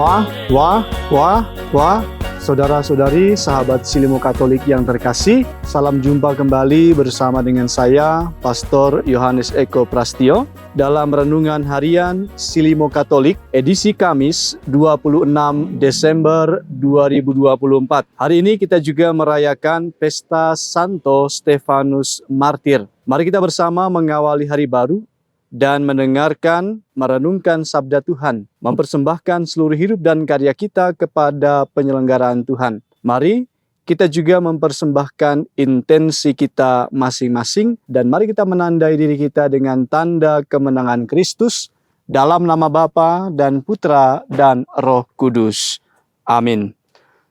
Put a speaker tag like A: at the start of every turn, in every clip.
A: Wah, wah, wah, wah, saudara-saudari, sahabat Silimo Katolik yang terkasih, salam jumpa kembali bersama dengan saya, Pastor Yohanes Eko Prastio, dalam Renungan Harian Silimo Katolik, edisi Kamis 26 Desember 2024. Hari ini kita juga merayakan Pesta Santo Stefanus Martir. Mari kita bersama mengawali hari baru dan mendengarkan, merenungkan sabda Tuhan, mempersembahkan seluruh hidup dan karya kita kepada penyelenggaraan Tuhan. Mari kita juga mempersembahkan intensi kita masing-masing, dan mari kita menandai diri kita dengan tanda kemenangan Kristus, dalam nama Bapa dan Putra dan Roh Kudus. Amin.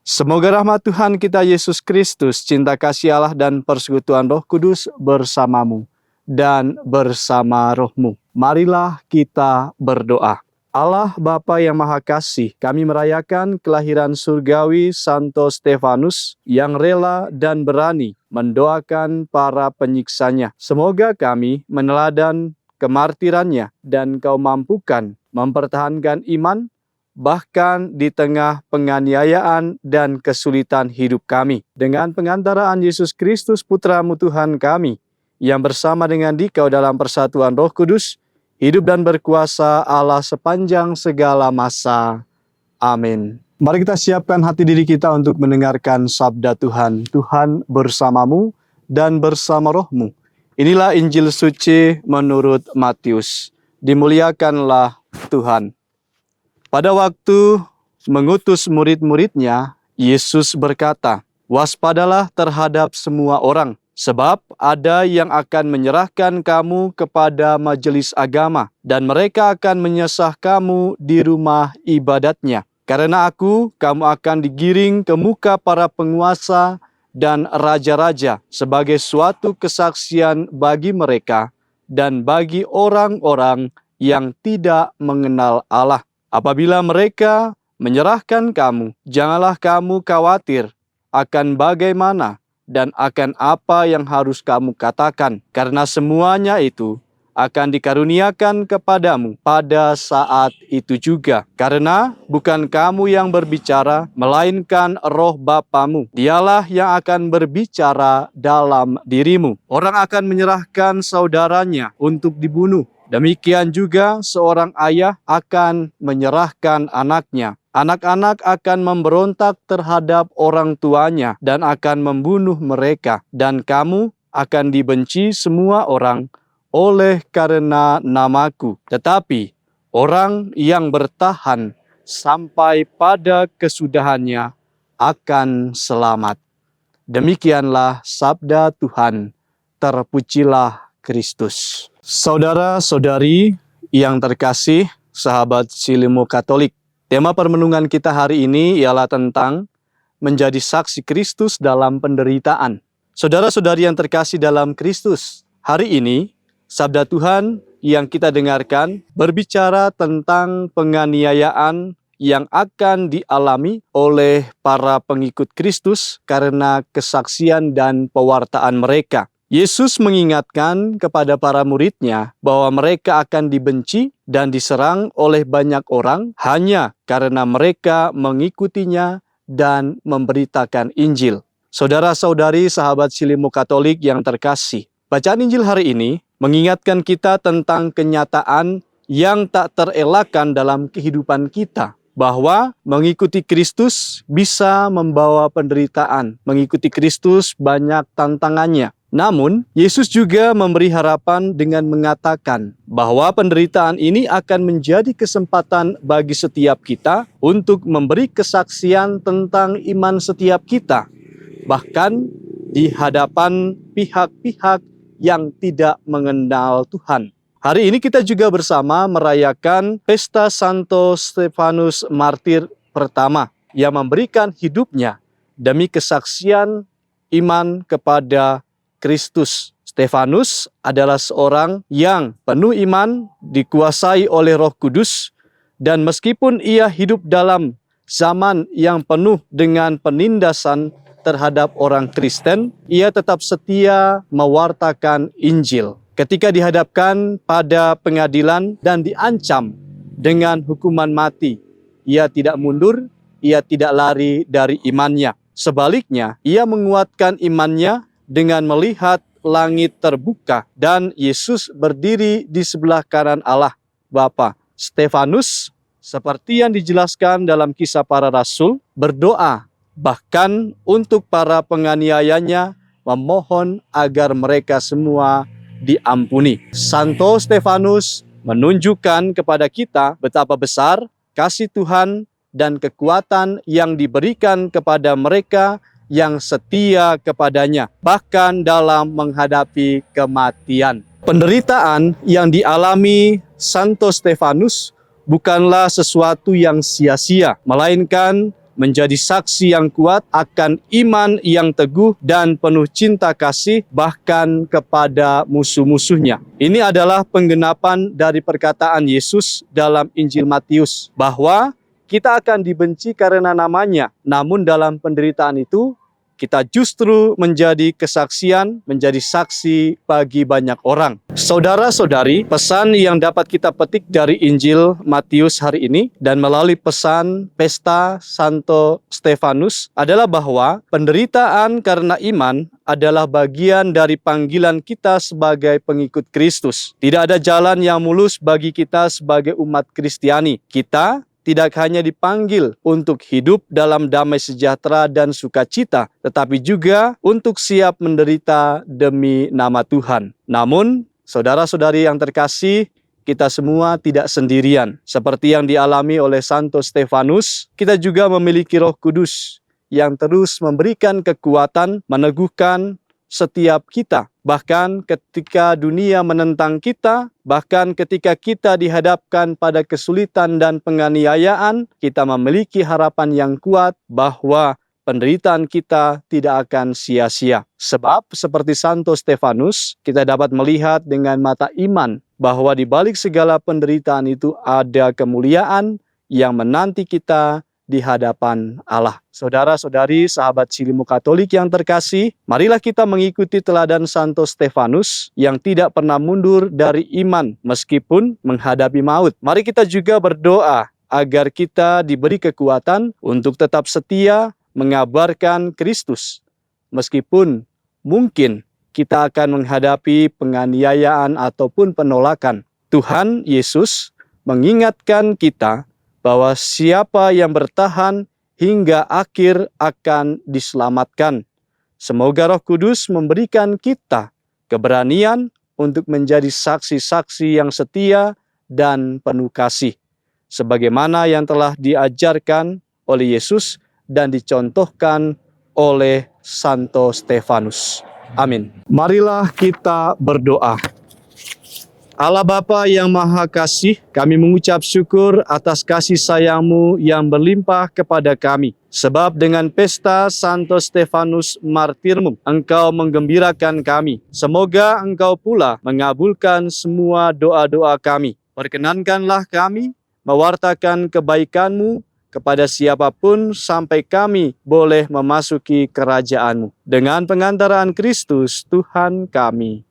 A: Semoga rahmat Tuhan kita Yesus Kristus, cinta kasih Allah dan persekutuan Roh Kudus bersamamu dan bersama rohmu. Marilah kita berdoa. Allah Bapa yang Maha Kasih, kami merayakan kelahiran surgawi Santo Stefanus yang rela dan berani mendoakan para penyiksanya. Semoga kami meneladan kemartirannya dan Kau mampukan mempertahankan iman bahkan di tengah penganiayaan dan kesulitan hidup kami. Dengan pengantaraan Yesus Kristus Putra-Mu Tuhan kami, yang bersama dengan Dikau dalam persatuan Roh Kudus, hidup dan berkuasa Allah sepanjang segala masa. Amin. Mari kita siapkan hati diri kita untuk mendengarkan sabda Tuhan. Tuhan bersamamu dan bersama rohmu. Inilah Injil suci menurut Matius. Dimuliakanlah Tuhan. Pada waktu mengutus murid-muridnya, Yesus berkata, "Waspadalah terhadap semua orang, sebab ada yang akan menyerahkan kamu kepada majelis agama, dan mereka akan menyesah kamu di rumah ibadatnya. Karena aku, kamu akan digiring ke muka para penguasa dan raja-raja sebagai suatu kesaksian bagi mereka dan bagi orang-orang yang tidak mengenal Allah. Apabila mereka menyerahkan kamu, janganlah kamu khawatir akan bagaimana dan akan apa yang harus kamu katakan, karena semuanya itu akan dikaruniakan kepadamu pada saat itu juga. Karena bukan kamu yang berbicara, melainkan Roh Bapamu. Dialah yang akan berbicara dalam dirimu. Orang akan menyerahkan saudaranya untuk dibunuh. Demikian juga seorang ayah akan menyerahkan anaknya. Anak-anak akan memberontak terhadap orang tuanya dan akan membunuh mereka. Dan kamu akan dibenci semua orang oleh karena namaku. Tetapi orang yang bertahan sampai pada kesudahannya akan selamat." Demikianlah sabda Tuhan. Terpujilah Kristus. Saudara-saudari yang terkasih, sahabat Silimo Katolik, tema permenungan kita hari ini ialah tentang menjadi saksi Kristus dalam penderitaan. Saudara-saudari yang terkasih dalam Kristus, hari ini sabda Tuhan yang kita dengarkan berbicara tentang penganiayaan yang akan dialami oleh para pengikut Kristus karena kesaksian dan pewartaan mereka. Yesus mengingatkan kepada para muridnya bahwa mereka akan dibenci dan diserang oleh banyak orang hanya karena mereka mengikutinya dan memberitakan Injil. Saudara-saudari sahabat Silimo Katolik yang terkasih, bacaan Injil hari ini mengingatkan kita tentang kenyataan yang tak terelakkan dalam kehidupan kita, bahwa mengikuti Kristus bisa membawa penderitaan. Mengikuti Kristus banyak tantangannya. Namun, Yesus juga memberi harapan dengan mengatakan bahwa penderitaan ini akan menjadi kesempatan bagi setiap kita untuk memberi kesaksian tentang iman setiap kita, bahkan di hadapan pihak-pihak yang tidak mengenal Tuhan. Hari ini kita juga bersama merayakan Pesta Santo Stefanus Martir pertama yang memberikan hidupnya demi kesaksian iman kepada Kristus. Stefanus adalah seorang yang penuh iman, dikuasai oleh Roh Kudus, dan meskipun ia hidup dalam zaman yang penuh dengan penindasan terhadap orang Kristen, ia tetap setia mewartakan Injil. Ketika dihadapkan pada pengadilan dan diancam dengan hukuman mati, ia tidak mundur, ia tidak lari dari imannya. Sebaliknya, ia menguatkan imannya dengan melihat langit terbuka dan Yesus berdiri di sebelah kanan Allah Bapa. Stefanus, seperti yang dijelaskan dalam Kisah Para Rasul, berdoa bahkan untuk para penganiayanya, memohon agar mereka semua diampuni. Santo Stefanus menunjukkan kepada kita betapa besar kasih Tuhan dan kekuatan yang diberikan kepada mereka yang setia kepadanya, bahkan dalam menghadapi kematian. Penderitaan yang dialami Santo Stefanus bukanlah sesuatu yang sia-sia, melainkan menjadi saksi yang kuat akan iman yang teguh dan penuh cinta kasih bahkan kepada musuh-musuhnya. Ini adalah penggenapan dari perkataan Yesus dalam Injil Matius, bahwa kita akan dibenci karena namanya, namun dalam penderitaan itu kita justru menjadi kesaksian, menjadi saksi bagi banyak orang. Saudara-saudari, pesan yang dapat kita petik dari Injil Matius hari ini dan melalui pesan pesta Santo Stefanus adalah bahwa penderitaan karena iman adalah bagian dari panggilan kita sebagai pengikut Kristus. Tidak ada jalan yang mulus bagi kita sebagai umat Kristiani. Kita tidak hanya dipanggil untuk hidup dalam damai sejahtera dan sukacita, tetapi juga untuk siap menderita demi nama Tuhan. Namun, saudara-saudari yang terkasih, kita semua tidak sendirian. Seperti yang dialami oleh Santo Stefanus, kita juga memiliki Roh Kudus yang terus memberikan kekuatan, meneguhkan setiap kita. Bahkan ketika dunia menentang kita, bahkan ketika kita dihadapkan pada kesulitan dan penganiayaan, kita memiliki harapan yang kuat bahwa penderitaan kita tidak akan sia-sia. Sebab seperti Santo Stefanus, kita dapat melihat dengan mata iman bahwa di balik segala penderitaan itu ada kemuliaan yang menanti kita di hadapan Allah. Saudara-saudari, sahabat Silimu Katolik yang terkasih, marilah kita mengikuti teladan Santo Stefanus yang tidak pernah mundur dari iman meskipun menghadapi maut. Mari kita juga berdoa agar kita diberi kekuatan untuk tetap setia mengabarkan Kristus meskipun mungkin kita akan menghadapi penganiayaan ataupun penolakan. Tuhan Yesus mengingatkan kita bahwa siapa yang bertahan hingga akhir akan diselamatkan. Semoga Roh Kudus memberikan kita keberanian untuk menjadi saksi-saksi yang setia dan penuh kasih, sebagaimana yang telah diajarkan oleh Yesus dan dicontohkan oleh Santo Stefanus. Amin. Marilah kita berdoa. Allah Bapa yang Maha Kasih, kami mengucap syukur atas kasih sayang-Mu yang berlimpah kepada kami. Sebab dengan pesta Santo Stefanus Martirmu, Engkau menggembirakan kami. Semoga Engkau pula mengabulkan semua doa-doa kami. Perkenankanlah kami mewartakan kebaikan-Mu kepada siapapun sampai kami boleh memasuki kerajaan-Mu. Dengan pengantaran Kristus Tuhan kami.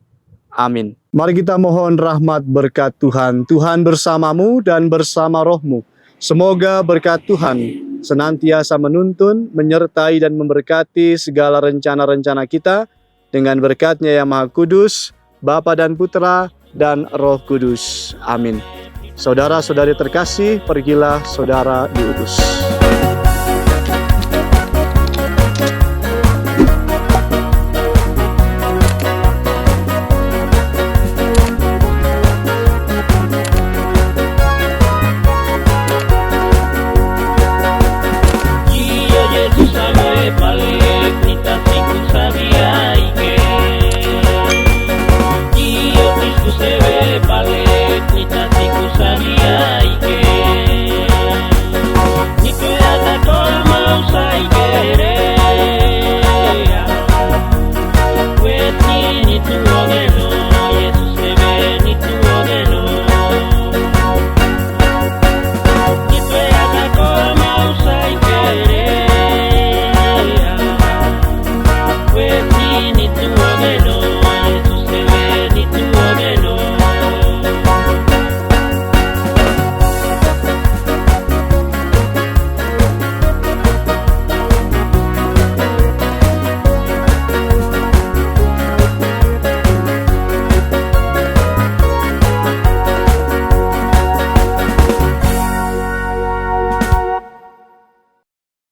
A: Amin. Mari kita mohon rahmat berkat Tuhan. Tuhan bersamamu dan bersama rohmu. Semoga berkat Tuhan senantiasa menuntun, menyertai dan memberkati segala rencana-rencana kita dengan berkat-Nya yang Maha Kudus, Bapa dan Putra dan Roh Kudus. Amin. Saudara-saudari terkasih, pergilah saudara diutus.